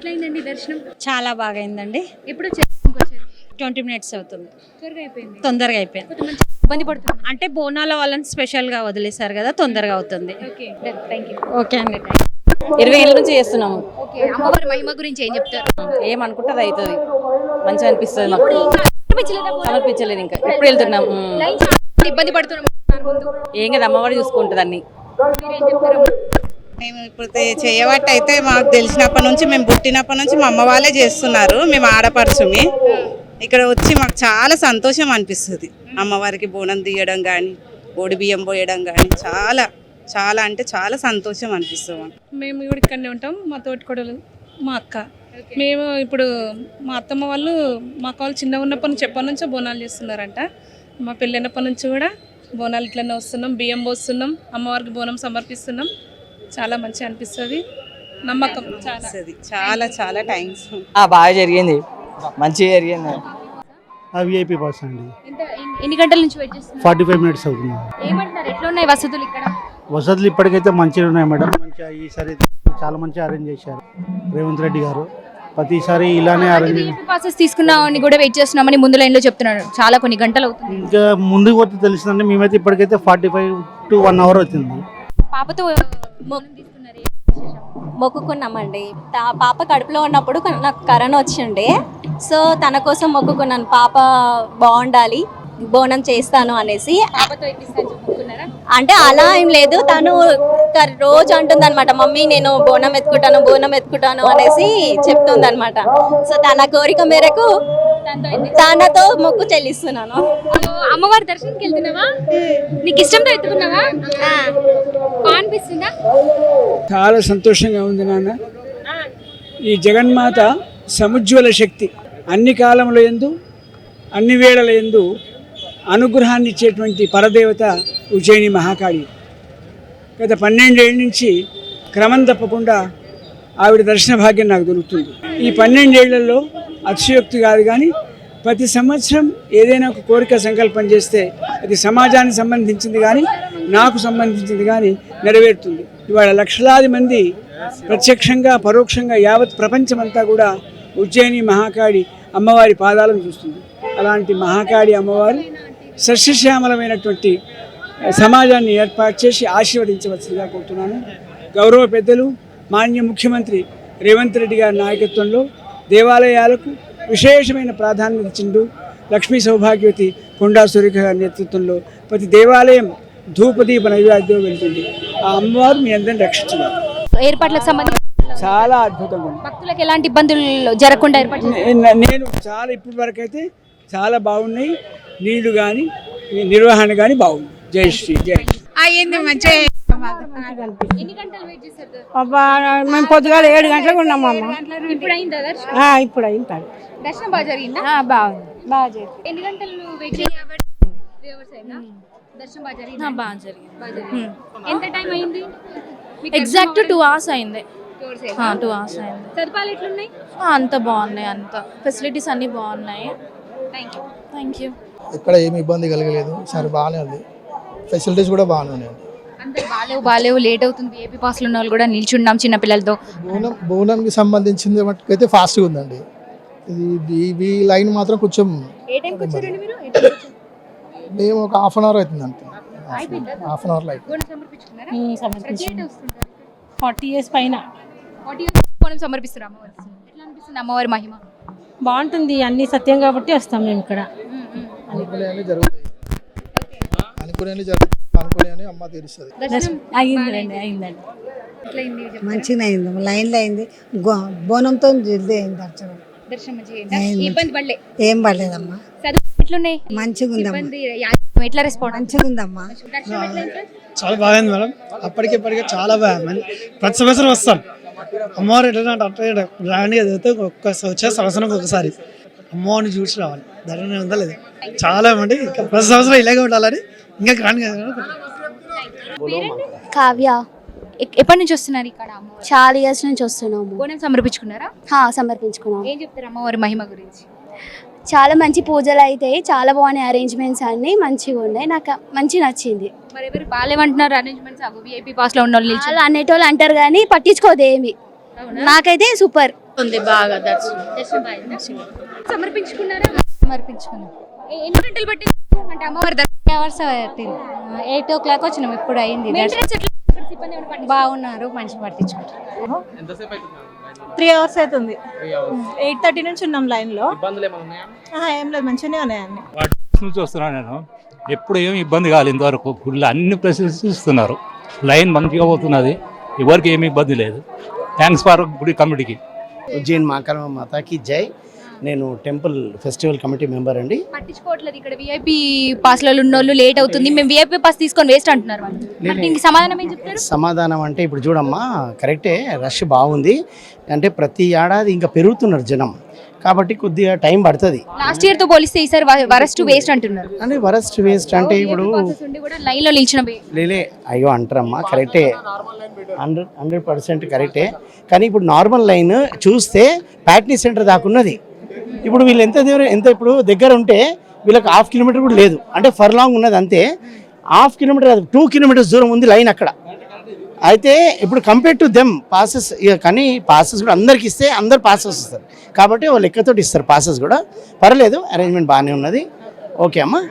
ఎట్లయిందండి దర్శనం? చాలా బాగా అయిందండి. ఎప్పుడు వచ్చారు? 20 మినిట్స్ అవుతుంది. త్వరగా అయిపోయింది. తొందరగా అయిపోయింది. కొంతమంది ఇబ్బంది పడుతున్నారు. అంటే బోనాల వాళ్ళని స్పెషల్గా వదిలేశారు కదా, తొందరగా అవుతుంది. Okay thank you. ఓకే అండి. 20 ఏళ్ళ నుంచి చేస్తున్నాము. ఓకే, అమ్మవారి మహిమ గురించి ఏం చెప్తారు? ఏమనుకుంటుంది అవుతుంది, మంచిగా అనిపిస్తుంది మాకు. సమర్పించలేదు ఇంకా, ఎప్పుడు వెళ్తున్నాం. లైన్ చాలా ఇబ్బంది పడుతున్నాం. ఏం కదా, అమ్మవారు చూసుకుంటుంది అన్ని. మీరేం చెప్తారు? మేము ఇప్పుడు చేయబట్టి అయితే మాకు తెలిసినప్పటి నుంచి, మేము పుట్టినప్పటి నుంచి మా అమ్మ వాళ్ళే చేస్తున్నారు. మేము ఆడపడుచుమి ఇక్కడ వచ్చి మాకు చాలా సంతోషం అనిపిస్తుంది. అమ్మవారికి బోనం తీయడం కానీ, ఓడి బియ్యం పోయడం కానీ చాలా చాలా అంటే చాలా సంతోషం అనిపిస్తుంది. మేము కూడా ఇక్కడనే ఉంటాం. మా తోటికోడలు, మా అక్క. మేము ఇప్పుడు మా అత్తమ్మ వాళ్ళు, మా అక్క వాళ్ళు చిన్నగా ఉన్నప్పటి నుంచి ఎప్పటి నుంచో బోనాలు చేస్తున్నారంట. మా పెళ్ళైనప్పటి నుంచి కూడా బోనాలు ఇట్లనే వస్తున్నాం, బియ్యం పోస్తున్నాం, అమ్మవారికి బోనం సమర్పిస్తున్నాం. చాలా మంచిగా అనిపిస్తుంది, నమ్మకం చాలా చాలా చాలా థ్యాంక్స్. బాగా జరిగింది, మంచిగా జరిగింది. విఐపీ పాస్ అండి. ఎన్ని గంటల నుంచి వెయిట్ చేస్తున్నారు? 45 మినిట్స్ అవుతుంది. ఏమంటారు, ఎట్లా ఉన్నాయి వసతులు ఇక్కడ? వసతులు ఇప్పటికైతే మంచిగా ఉన్నాయి మేడం. మంచిగా ఈసారి చాలా మంచిగా అరేంజ్ చేశారు రేవంత్ రెడ్డి గారు. ప్రతిసారి ఇలానే అరేంజ్. పాసెస్ తీసుకున్నామని కూడా వెయిట్ చేస్తున్నామని ముందు లైన్ లో చెప్తున్నాడు. చాలా కొన్ని గంటలు అవుతుంది. ఇంకా ముందుకు పోతే తెలిసిందండి. మేమైతే ఇప్పటికైతే 45 to 1 hour అవుతుంది. పాపతో మొక్కుకున్నామండి. పాప కడుపులో ఉన్నప్పుడు నాకు కరోనా వచ్చిండే, సో తన కోసం మొక్కుకున్నాను. పాప బాగుండాలి, బోనం చేస్తాను అనేసి. అంటే అలా ఏం లేదు, తను రోజు అంటుంది అనమాట, మమ్మీ నేను బోనం ఎత్తుకుంటాను అనేసి చెప్తుంది అనమాట. సో తన కోరిక మేరకు తనతో మొక్కు చెల్లిస్తున్నాను. అమ్మవారి దర్శనంకి వెళ్తున్నావా? నీకు ఇష్టంతో ఎత్తుకున్నావా? అనిపిస్తుందా? చాలా సంతోషంగా ఉంది నాన్న. ఈ జగన్మాత సముజ్వల శక్తి, అన్ని కాలముల యందు అన్ని వేళల యందు అనుగ్రహాన్ని ఇచ్చేటువంటి పరదేవత ఉజ్జయిని మహాకాళి. గత 12 ఏళ్ళ నుంచి క్రమం తప్పకుండా ఆవిడ దర్శన భాగ్యం నాకు దొరుకుతుంది. ఈ 12 ఏళ్లలో అతిశయోక్తి కాదు, కానీ ప్రతి సంవత్సరం ఏదైనా ఒక కోరిక సంకల్పం చేస్తే అది సమాజానికి సంబంధించింది కానీ, నాకు సంబంధించింది కానీ నెరవేరుతుంది. ఇవాళ లక్షలాది మంది ప్రత్యక్షంగా పరోక్షంగా యావత్ ప్రపంచమంతా కూడా ఉజ్జయిని మహాకాళి అమ్మవారి పాదాలను చూస్తుంది. అలాంటి మహాకాళి అమ్మవారు సస్యశ్యామలమైనటువంటి సమాజాన్ని ఏర్పాటు చేసి ఆశీర్వదించవలసిందిగా కోరుతున్నాను. గౌరవ పెద్దలు మాన్య ముఖ్యమంత్రి రేవంత్ రెడ్డి గారి నాయకత్వంలో దేవాలయాలకు విశేషమైన ప్రాధాన్యత ఇచ్చిండు. లక్ష్మీ సౌభాగ్యవతి కొండా సురేఖ గారి నేతృత్వంలో ప్రతి దేవాలయం ధూపదీప నైవేద్యం వెళ్తుంది. ఆ అమ్మవారు మీ అందరిని రక్షించున్నారు. ఏర్పాట్లకు సంబంధించి చాలా అద్భుతంగా ఉంది. భక్తులకు ఎలాంటి ఇబ్బందులు జరగకుండా ఏర్పాటు నేను చాలా ఇప్పటి వరకు అయితే చాలా బాగున్నాయి. నీళ్లు కానీ నిర్వహణ కానీ బాగుంది. జై శ్రీ జై. అయ్యింది మంచిగా. ఎన్ని గంటలు వెయిట్ చేశారు? మేము పొద్దుగాల 7 గంటలకు ఉన్నాము అమ్మ. ఇప్పుడు అయిందా దర్శనం? ఇప్పుడు అయింది. దర్శనం బాగా జరిగిందా? బాగుంది, బాగా జరిగింది. ఎన్ని గంటలు వెయిట్ చేశారు? 3 hours అయిందా? దర్శనం బాగా జరిగిందా? బాగా జరిగింది. ఎంత టైం అయింది? ఎగ్జాక్ట్ 2 hours అయింది. 2 hours అయింది. సదుపాయాలు ఎట్లున్నాయి? అంత బాగున్నాయి, అంత ఫెసిలిటీస్ అన్ని బాగున్నాయి. Thank you. ఇక్కడ ఏమి ఇబ్బంది కలగలేదు. సరే బాగానే ఉంది, ఫెసిలిటీస్ కూడా బాగానే ఉన్నాయి. అందరు బాలేవు లేట్ అవుతుంది. ఏపీ పాస్లో ఉన్న వాళ్ళు కూడా నిల్చున్నాం చిన్న పిల్లలతో. బోనంకి సంబంధించింది మటుకైతే ఫాస్ట్గా ఉందండి. ఇది ఈ లైన్ మాత్రం కొంచెం. ఏ టైంకి వచ్చారండి మీరు? మేము ఒక 1/2 hour అవుతుంది అంతే. 1/2 hour లైట్ సమర్పించుకున్నారా? 40 years పైన 40 years సమర్పిస్తారు అమ్మవారి. ఎట్లా అనిపిస్తుంది అమ్మవారి మహిమ? బాగుంటుంది, అన్ని సత్యం కాబట్టి వస్తాం మేము ఇక్కడ. అనుకునేవి జరుగుతాయి, అనుకునే అమ్మ తీరుస్తుంది. అయిందండి. మంచిగా అయింది, లైన్లో అయింది. బోనంతో జల్దీ అయింది దర్శనం. ఏం పడలేదమ్మా. మంచిగా ఉందమ్మా. ఎట్లా రెస్పాండ్? మంచిగా ఉందమ్మా. చాలా బాగుంది మేడం. అప్పటికిప్పటికే చాలా బాగుంది. ప్రతి సంవత్సరం వస్తాం. అమ్మవారు ఎట్లా రాని వచ్చే సంవత్సరం ఒకసారి అమ్మవారిని చూసి రావాలి. ధరనే ఉందా లేదు, చాలా మంది ప్రతి సంవత్సరం ఇలాగే ఉండాలని ఇంకా గ్రాండ్. కావ్య. ఎప్పటి నుంచి వస్తున్నారు ఇక్కడ? చాలా ఇయర్స్ నుంచి వస్తున్నాము. బోనం సమర్పించుకున్నారా? సమర్పించుకున్నాం. ఏం చెప్తారు అమ్మవారి మహిమ గురించి? చాలా మంచి పూజలు అవుతాయి, చాలా బాగున్నాయి. అరేంజ్మెంట్స్ అన్ని మంచిగా ఉన్నాయి, నాకు మంచి నచ్చింది. మరి ఎవరు బాగాలేమంటున్నారు అరేంజ్మెంట్స్? విఐపీ పాస్ లో ఉన్న వాళ్ళు అనేటోళ్ళు అంటారు కానీ పట్టించుకోదు ఏమి. నాకైతే సూపర్ ఉంది బాగా దర్శనం. సమర్పించుకున్నారా? సమర్పించుకున్నాం. ఎన్ని గంటలు పట్టింది అంటే అమ్మవారి దర్శనం? 3 అవర్స్ 8 o'clock వచ్చినాం, ఇప్పుడు అయింది. Maintenance ఎట్లా? సిబ్బంది ఏమైనా పట్టించుకున్నారా? బాగున్నారు, మంచిగా పట్టించుకుంటారు. 3 hours అవుతుంది. 8:30 నుంచి ఉన్నాం లైన్లో. ఏం లేదు, మంచిగానే ఉన్నాయండి. నుంచి వస్తున్నాను నేను, ఎప్పుడు ఏమి ఇబ్బంది కాలేదు ఇంతవరకు. గుళ్ళు అన్ని ప్రశంసిస్తున్నారు, లైన్ మంచిగా పోతున్నది, ఎవరికి ఏమి ఇబ్బంది లేదు. థ్యాంక్స్ ఫర్ గుడి కమిటీకి. ఉజ్జయిన్ మహాకాళమ్మ మాతాకి జై. నేను టెంపుల్ ఫెస్టివల్ కమిటీ మెంబర్ అండి. పట్టించుకోవట్లేదు ఇక్కడ విఐపి పాస్లలో ఉన్న వాళ్ళు లేట్ అవుతుంది, మేము విఐపి పాస్ తీసుకొని వేస్ట్ అంటున్నారు వాళ్ళు. మరి దీనికి సమాధానం ఏం చెప్తారు? సమాధానం అంటే ఇప్పుడు చూడమ్మా, కరెక్టే, రష్ బాగుంది. అంటే ప్రతి ఏడాది ఇంకా పెరుగుతున్నారు జనం, కాబట్టి కొద్దిగా టైం పడుతుంది. లాస్ట్ ఇయర్ తో పోలిస్తే ఈసారి వరస్ట్ వేస్ట్ అంటున్నారు. అంటే వరస్ట్ వేస్ట్ అంటే ఇప్పుడు లైన్ లో నిల్చిన లేలే అయ్యో అంటారమ్మా, కరెక్టే, 100% కరెక్టే. కానీ ఇప్పుడు నార్మల్ లైన్ చూస్తే ప్యాట్నీ సెంటర్ దాకా ఉన్నది. ఇప్పుడు వీళ్ళు ఎంత ఇప్పుడు దగ్గర ఉంటే వీళ్ళకి 1/2 కిలోమీటర్ కూడా లేదు, అంటే ఫర్ లాంగ్ ఉన్నది అంతే. 1/2 కిలోమీటర్ కాదు, 2 kilometers దూరం ఉంది లైన్ అక్కడ. అయితే ఇప్పుడు కంపేర్ టు దెమ్ పాసెస్, కానీ పాసెస్ కూడా అందరికి ఇస్తే అందరు పాసెస్ ఇస్తారు, కాబట్టి వాళ్ళు లెక్కతోటి ఇస్తారు పాసెస్ కూడా. పర్లేదు, అరేంజ్మెంట్ బాగానే ఉన్నది. ఓకే అమ్మా.